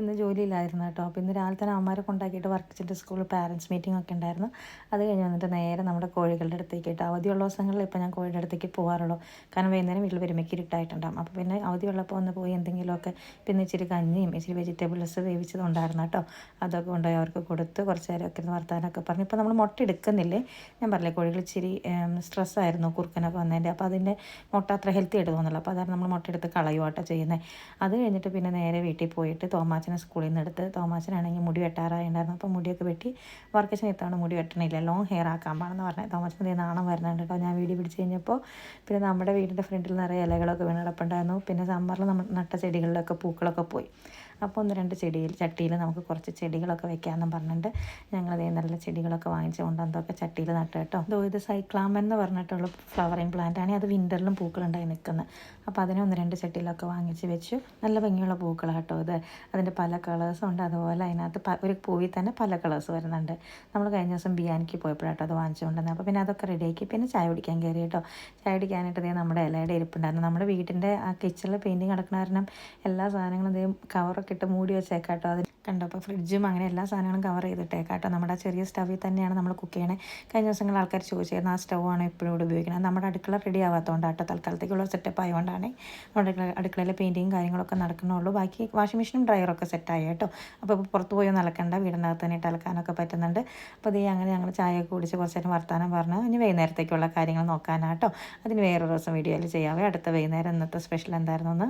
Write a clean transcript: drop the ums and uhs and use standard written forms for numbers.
ഇന്ന് ജോലിയില്ലായിരുന്നു കേട്ടോ. അപ്പോൾ ഇന്ന് രാവിലെ തന്നെ അമ്മമാരെ കൊണ്ടാക്കിയിട്ട് വർക്കിച്ചിട്ട് സ്കൂളിൽ പാരൻസ് മീറ്റിംഗ് ഒക്കെ ഉണ്ടായിരുന്നു. അത് കഴിഞ്ഞ് വന്നിട്ട് നേരെ നമ്മുടെ കോഴികളുടെ അടുത്തേക്ക് കേട്ടോ. അവധിയുള്ള ദിവസങ്ങളിൽ ഇപ്പോൾ ഞാൻ കോഴിയുടെ അടുത്തേക്ക് പോകാറുള്ളൂ. കാരണം വൈകുന്നേരം വീട്ടിൽ വരുമ്പോൾ ഇരുട്ടായിട്ടുണ്ടാകും. അപ്പോൾ പിന്നെ അവധിയുള്ളപ്പോൾ ഒന്ന് പോയി എന്തെങ്കിലുമൊക്കെ പിന്നെ ഇച്ചിരി കഞ്ഞിയും ഇച്ചിരി വെജിറ്റബിൾസ് വേവിച്ചതുണ്ടായിരുന്നു കേട്ടോ. അതൊക്കെ കൊണ്ടുപോയി അവർക്ക് കൊടുത്ത് കുറച്ച് നേരമൊക്കെ ഇരുന്ന് വർത്താനമൊക്കെ പറഞ്ഞു. ഇപ്പോൾ നമ്മൾ മുട്ട എടുക്കുന്നില്ലേ, ഞാൻ പറഞ്ഞില്ലേ കോഴികൾ ഇച്ചിരി സ്ട്രെസ്സായിരുന്നു കുറുക്കനൊക്കെ വന്നതിൻ്റെ. അപ്പോൾ അതിൻ്റെ മുട്ട അത്ര ഹെൽത്തി ആയിട്ട് തോന്നുന്നില്ല. അപ്പോൾ അതാണ് നമ്മൾ മുട്ട എടുത്ത് കളയുവാട്ടോ ചെയ്യുന്നത്. അത് കഴിഞ്ഞിട്ട് പിന്നെ നേരെ വീട്ടിൽ പോയിട്ട് തോമാച്ചനെ സ്കൂളിൽ നിന്ന് എടുത്ത്, തോമാച്ചനാണെങ്കിൽ മുടി വെട്ടാറായിട്ടുണ്ടായിരുന്നു. അപ്പോൾ മുടിയൊക്കെ വെട്ടി വർക്കച്ചൻ എത്താണ് മുടി വെട്ടണില്ല, ലോങ് ഹെയർ ആക്കാൻ പാടെന്ന് പറഞ്ഞത്. തോമാച്ചൻ്റെ നാണം വരുന്നുണ്ട് കേട്ടോ ഞാൻ വീഡിയോ പിടിച്ച് കഴിഞ്ഞപ്പോൾ. പിന്നെ നമ്മുടെ വീടിൻ്റെ ഫ്രണ്ടിൽ നിറയെ ഇലകളൊക്കെ വീണ് കിടപ്പുണ്ടായിരുന്നു. പിന്നെ സമ്മറിൽ നമ്മൾ നട്ട ചെടികളിലൊക്കെ പൂക്കളൊക്കെ പോയി. അപ്പോൾ ഒന്ന് രണ്ട് ചട്ടിയിൽ നമുക്ക് കുറച്ച് ചെടികളൊക്കെ വെക്കാമെന്നും പറഞ്ഞിട്ട് ഞങ്ങളതേ നല്ല ചെടികളൊക്കെ വാങ്ങിച്ച് കൊണ്ട് എന്തൊക്കെ ചട്ടിയിൽ നട്ട് കേട്ടോ. ഇത് സൈക്ലാമൻ എന്ന് പറഞ്ഞിട്ടുള്ള ഫ്ലവറിങ് പ്ലാന്റ് ആണ്. അത് വിൻ്ററിലും പൂക്കളുണ്ടായി നിൽക്കുന്നത്. അപ്പോൾ അതിനെ ഒന്ന് രണ്ട് ചട്ടിയിലൊക്കെ വാങ്ങിച്ച് വെച്ചു. നല്ല ഭംഗിയുള്ള പൂക്കളാണ് കേട്ടോ ഇത്. അതിൻ്റെ പല കളേഴ്സും ഉണ്ട്. അതുപോലെ അതിനകത്ത് ഒരു പൂവിൽ തന്നെ പല കളേഴ്സ് വരുന്നുണ്ട്. നമ്മൾ കഴിഞ്ഞ ദിവസം ബിയാനിക്ക് പോയപ്പോഴാട്ടോ അത് വാങ്ങിച്ചുകൊണ്ടുവന്നത്. അപ്പോൾ പിന്നെ അതൊക്കെ റെഡിയാക്കി പിന്നെ ചായ കുടിക്കാൻ കയറി കേട്ടോ. ചായ കുടിക്കാനായിട്ട് ഇതേ നമ്മുടെ ഇലയുടെ ഇരിപ്പുണ്ടായിരുന്നു. നമ്മുടെ വീടിൻ്റെ ആ കിച്ചണിൽ പെയിൻറ്റിങ് കിടക്കുന്ന കാരണം എല്ലാ സാധനങ്ങളും ഇതേ കവറൊക്കെ ഇട്ട് മൂടി വെച്ചേക്കാട്ടോ. അത് കണ്ടോ. അപ്പോൾ ഫ്രിഡ്ജും അങ്ങനെ എല്ലാ സാധനങ്ങളും കവർ ചെയ്തിട്ടേക്കാട്ടോ. നമ്മുടെ ചെറിയ സ്റ്റവിൽ തന്നെയാണ് നമ്മൾ കുക്ക് ചെയ്യണേ. കഴിഞ്ഞ ദിവസങ്ങളിൽ ആൾക്കാർ ചോദിച്ചായിരുന്നു ആ സ്റ്റൗവാണ് എപ്പോഴും ഇവിടെ ഉപയോഗിക്കുന്നത്. നമ്മുടെ അടുക്കള റെഡി ആവാത്തതുകൊണ്ടാട്ടോ, തൽക്കാലത്തേക്കുള്ള സെറ്റപ്പ് ആയതുകൊണ്ടാണ് നമ്മുടെ അടുക്കളയിലെ പെയിൻറ്റിങ് കാര്യങ്ങളൊക്കെ നടക്കണുള്ളൂ. ബാക്കി വാഷിംഗ് മെഷീനും ഡ്രയറൊക്കെ സെറ്റായി കേട്ടോ. അപ്പോൾ ഇപ്പോൾ പുറത്ത് പോയി ഒന്നും അലക്കണ്ട, വീടിനകത്ത് തന്നെ ഇട്ട് അലക്കാനൊക്കെ പറ്റുന്നുണ്ട്. അപ്പോൾ അതേ അങ്ങനെ ഞങ്ങൾ ചായയൊക്കെ കുടിച്ച് കുറച്ച് നേരം വർത്താനം പറഞ്ഞ് ഇനി വൈകുന്നേരത്തേക്കുള്ള കാര്യങ്ങൾ നോക്കാനാട്ടോ. അതിന് വേറൊരു ദിവസം വീഡിയോയിൽ ചെയ്യാവേ. അടുത്ത വൈകുന്നേരം ഇന്നത്തെ സ്പെഷ്യൽ എന്തായിരുന്നു എന്ന്